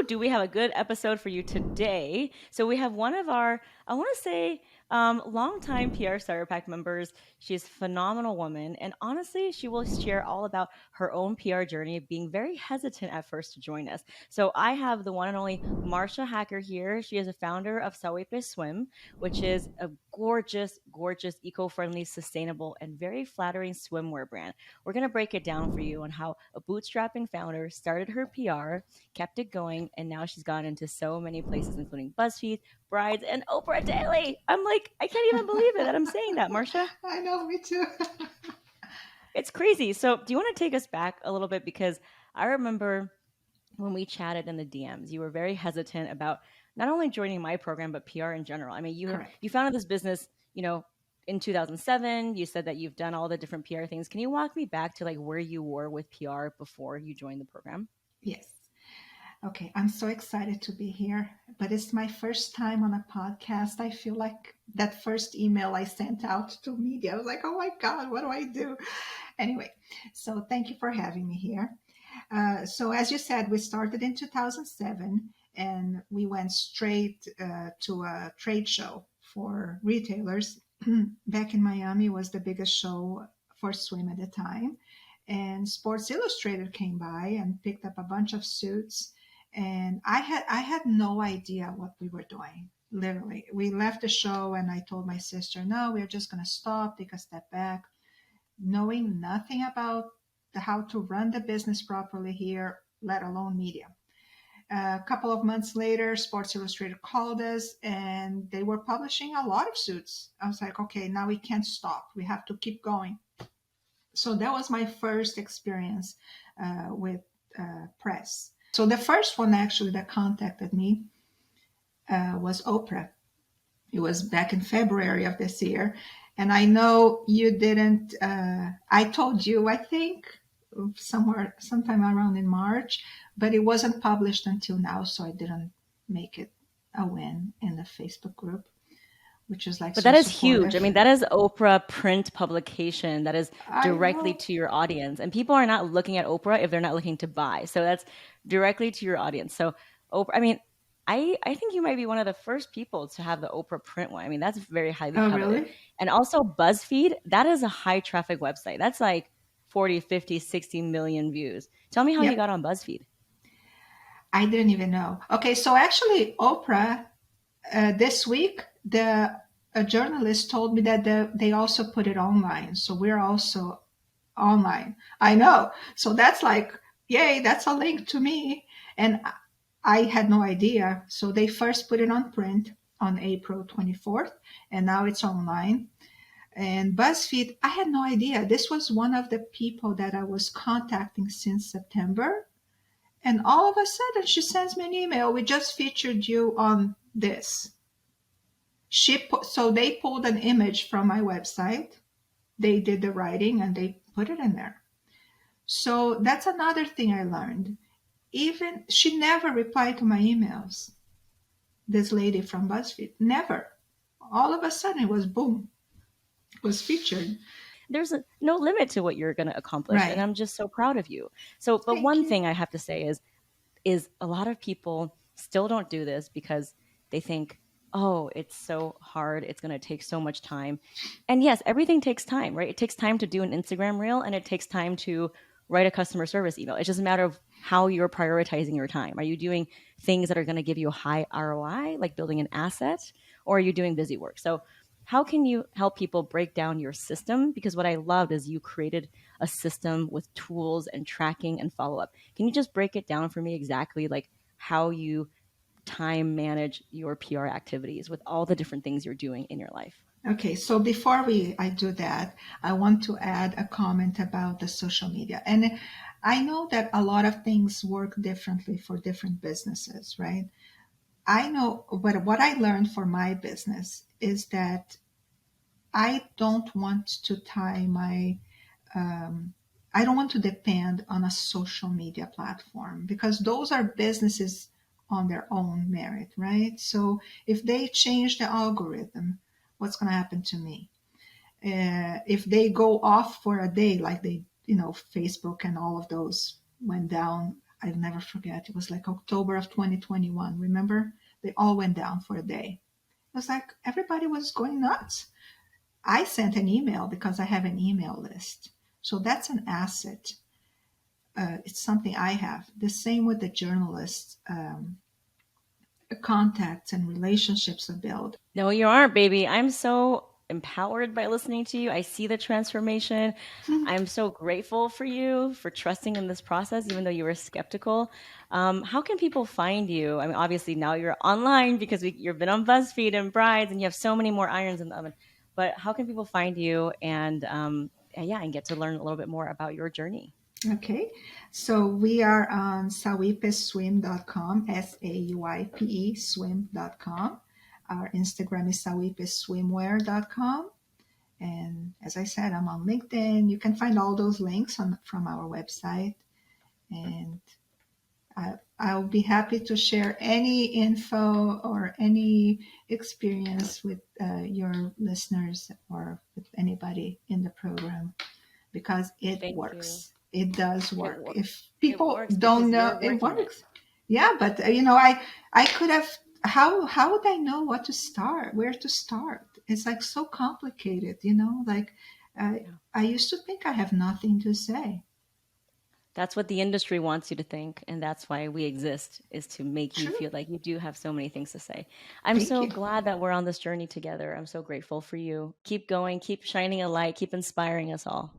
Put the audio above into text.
do we have a good episode for you today. So we have one of our, I want to say, longtime PR Starter Pack members. She's a phenomenal woman. And honestly, she will share all about her own PR journey, being very hesitant at first to join us. So I have the one and only Marsha Hacker here. She is a founder of Sauipeswim, which is a gorgeous, gorgeous, eco-friendly, sustainable, and very flattering swimwear brand. We're going to break it down for you on how a bootstrapping founder started her PR, kept it going, and now she's gone into so many places, including BuzzFeed, Brides, and Oprah Daily. I'm like, I can't even believe it that I'm saying that, Marsha. I know, me too. It's crazy. So, do you want to take us back a little bit? Because I remember when we chatted in the DMs, you were very hesitant about not only joining my program, but PR in general. I mean, Correct. you founded this business, in 2007. You said that you've done all the different PR things. Can you walk me back to like where you were with PR before you joined the program? Yes. Okay, I'm so excited to be here, but it's my first time on a podcast. I feel like that first email I sent out to media, I was like, oh my God, what do I do? Anyway, so thank you for having me here. So as you said, we started in 2007 and we went straight to a trade show for retailers. Back in Miami was the biggest show for swim at the time. And Sports Illustrated came by and picked up a bunch of suits. And I had no idea what we were doing. Literally, we left the show and I told my sister, no, we're just going to stop, take a step back, knowing nothing about how to run the business properly here, let alone media. A couple of months later, Sports Illustrated called us and they were publishing a lot of suits. I was like, okay, now we can't stop. We have to keep going. So that was my first experience with press. So the first one actually that contacted me was Oprah. It was back in February of this year. And I know you didn't, I told you, I think, sometime around in March, but it wasn't published until now. So I didn't make it a win in the Facebook group, which is like But so that is huge. I supportive. mean, that is Oprah print publication that is I directly know. to your audience. And people are not looking at Oprah if they're not looking to buy. So that's directly to your audience. So Oprah, I mean, I think you might be one of the first people to have the Oprah print one. I mean, that's very highly Oh, coveted. really? And also BuzzFeed, that is a high traffic website. That's like 40, 50, 60 million views. Tell me how you Yep. got on BuzzFeed. I didn't even know. Okay, so actually, Oprah, this week, a journalist told me that they also put it online. So we're also online. I know. So that's like, yay, that's a link to me. And I had no idea. So they first put it on print on April 24th, and now it's online. And BuzzFeed, I had no idea. This was one of the people that I was contacting since September. And all of a sudden, she sends me an email. We just featured you on this. So they pulled an image from my website. They did the writing and they put it in there. So that's another thing I learned. Even she never replied to my emails. This lady from BuzzFeed, never. All of a sudden, it was boom, it was featured. There's no limit to what you're going to accomplish. And Right. I'm just so proud of you. So, but Thank one you. thing I have to say is a lot of people still don't do this because they think, oh, it's so hard. It's going to take so much time. And yes, everything takes time, right? It takes time to do an Instagram reel and it takes time to write a customer service email. It's just a matter of how you're prioritizing your time. Are you doing things that are going to give you a high ROI, like building an asset, or are you doing busy work? So, how can you help people break down your system? Because what I loved is you created a system with tools and tracking and follow up. Can you just break it down for me exactly, like how you time manage your PR activities with all the different things you're doing in your life? Okay, so before I do that, I want to add a comment about the social media. And I know that a lot of things work differently for different businesses, right? I know, but what I learned for my business is that I don't want to tie my, I don't want to depend on a social media platform because those are businesses on their own merit, right? So if they change the algorithm, what's going to happen to me? If they go off for a day, like Facebook and all of those went down I'll never forget. It was like October of 2021. Remember? They all went down for a day. It was like everybody was going nuts. I sent an email because I have an email list. So that's an asset. It's something I have. The same with the journalists, contacts and relationships are built. No, you aren't, baby. I'm so empowered by listening to you. I see the transformation. I'm so grateful for you for trusting in this process, even though you were skeptical. How can people find you? I mean, obviously now you're online because you've been on BuzzFeed and Brides, and you have so many more irons in the oven. But how can people find you and yeah, and get to learn a little bit more about your journey? Okay, so we are on sauipeswim.com, SAUIPE swim.com. Our Instagram is sauipeswimwear.com. And as I said, I'm on LinkedIn. You can find all those links from our website. And I'll be happy to share any info or any experience with your listeners or with anybody in the program because it Thank you. works. It does It work. works. If It people works don't because know, you're it working it. works. Yeah, but I could have. How would I know what to start? Where to start? It's like so complicated, Like I Yeah. I used to think I have nothing to say. That's what the industry wants you to think, and that's why we exist, is to make you True. feel like you do have so many things to say. I'm Thank so you. glad that we're on this journey together. I'm so grateful for you. Keep going, keep shining a light, keep inspiring us all.